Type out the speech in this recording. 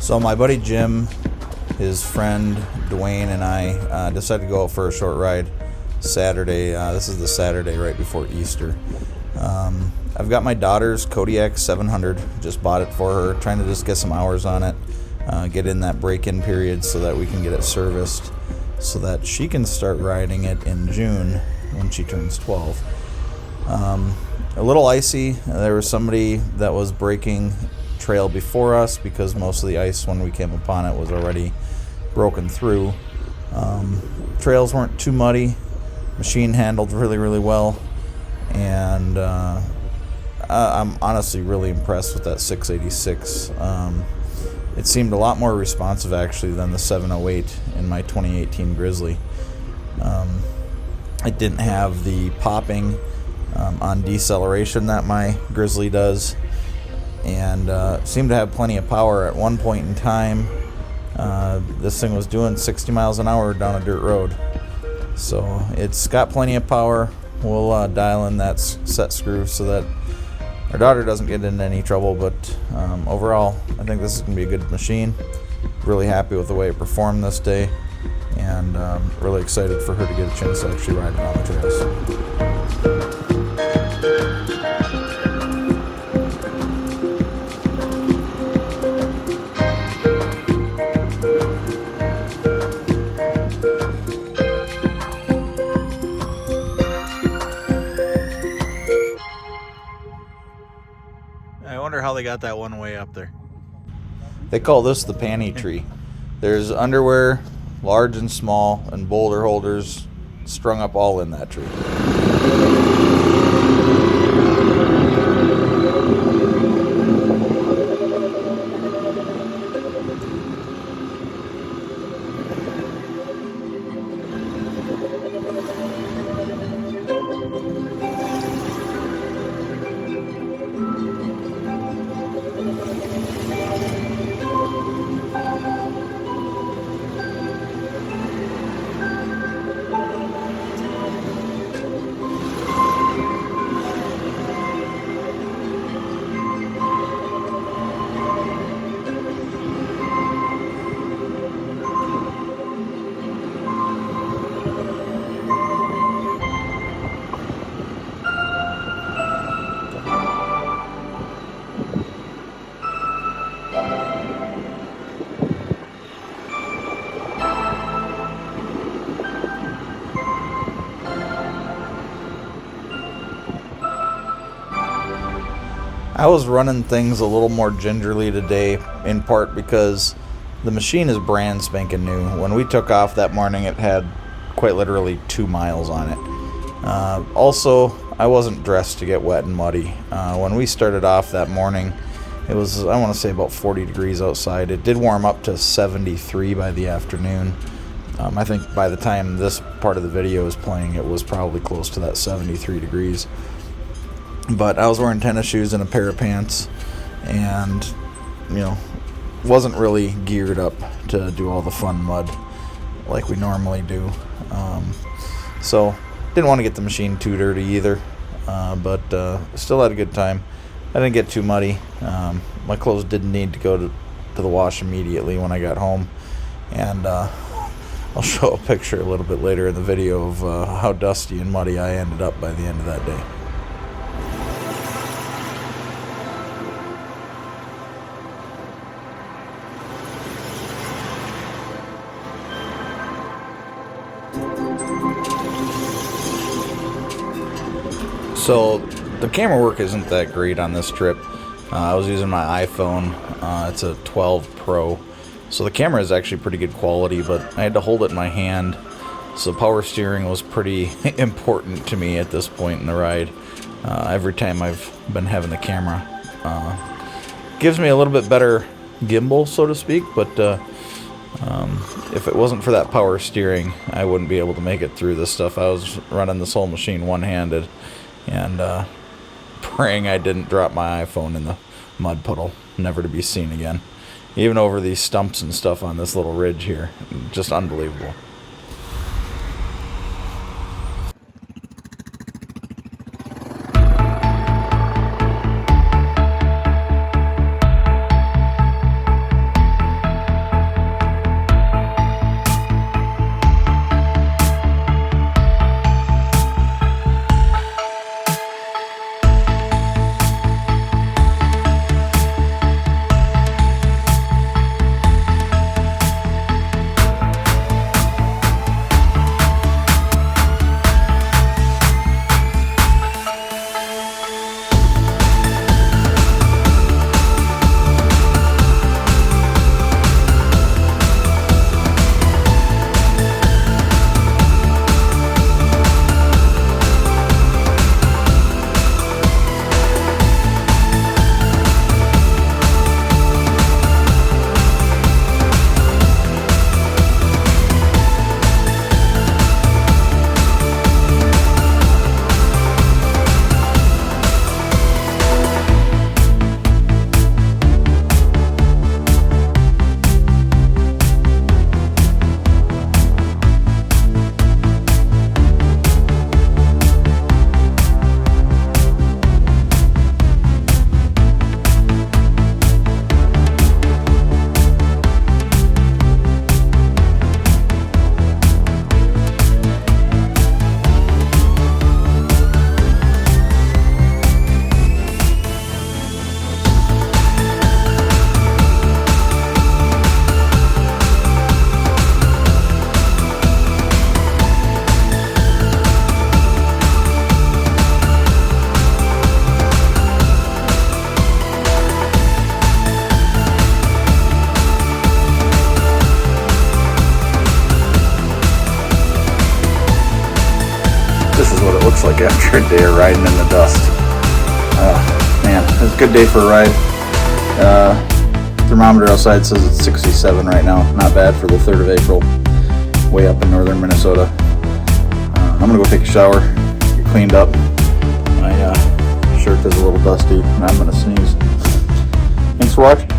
So my buddy Jim, his friend Dwayne, and I decided to go out for a short ride Saturday. This is the Saturday right before Easter. I've got my daughter's Kodiak 700. Just bought it for her, trying to just get some hours on it, get in that break-in period so that we can get it serviced so that she can start riding it in June when she turns 12. A little icy. There was somebody that was breaking trail before us because most of the ice when we came upon it was already broken through. Trails weren't too muddy. Machine handled really well, and I'm honestly really impressed with that 686. It seemed a lot more responsive actually than the 708 in my 2018 Grizzly. It didn't have the popping on deceleration that my Grizzly does, and seemed to have plenty of power. At one point in time, this thing was doing 60 miles an hour down a dirt road. So it's got plenty of power. We'll dial in that set screw so that our daughter doesn't get into any trouble, but overall I think this is going to be a good machine. Really happy with the way it performed this day, and really excited for her to get a chance to actually ride it on the trails. I wonder how they got that one way up there. They call this the panty tree. There's underwear, large and small, and boulder holders strung up all in that tree. I was running things a little more gingerly today, in part because the machine is brand spanking new. When we took off that morning, it had quite literally 2 miles on it. Also, I wasn't dressed to get wet and muddy. When we started off that morning, it was, I want to say, about 40 degrees outside. It did warm up to 73 by the afternoon. I think by the time this part of the video is playing, it was probably close to that 73 degrees. But I was wearing tennis shoes and a pair of pants, and wasn't really geared up to do all the fun mud like we normally do. So didn't want to get the machine too dirty either, but still had a good time. I didn't get too muddy. My clothes didn't need to go to the wash immediately when I got home, and I'll show a picture a little bit later in the video of how dusty and muddy I ended up by the end of that day. So the camera work isn't that great on this trip. I was using my iPhone. It's a 12 Pro. So the camera is actually pretty good quality, but I had to hold it in my hand. So power steering was pretty important to me at this point in the ride. Every time I've been having the camera. Gives me a little bit better gimbal, so to speak, but if it wasn't for that power steering, I wouldn't be able to make it through this stuff. I was running this whole machine one-handed, and praying I didn't drop my iPhone in the mud puddle, never to be seen again. Even over these stumps and stuff on this little ridge here, just unbelievable. This is what it looks like after a day of riding in the dust. Man, it's a good day for a ride. Thermometer outside says it's 67 right now. Not bad for the 3rd of April, way up in northern Minnesota. I'm gonna go take a shower, get cleaned up. My shirt is a little dusty, and I'm gonna sneeze. Thanks for watching.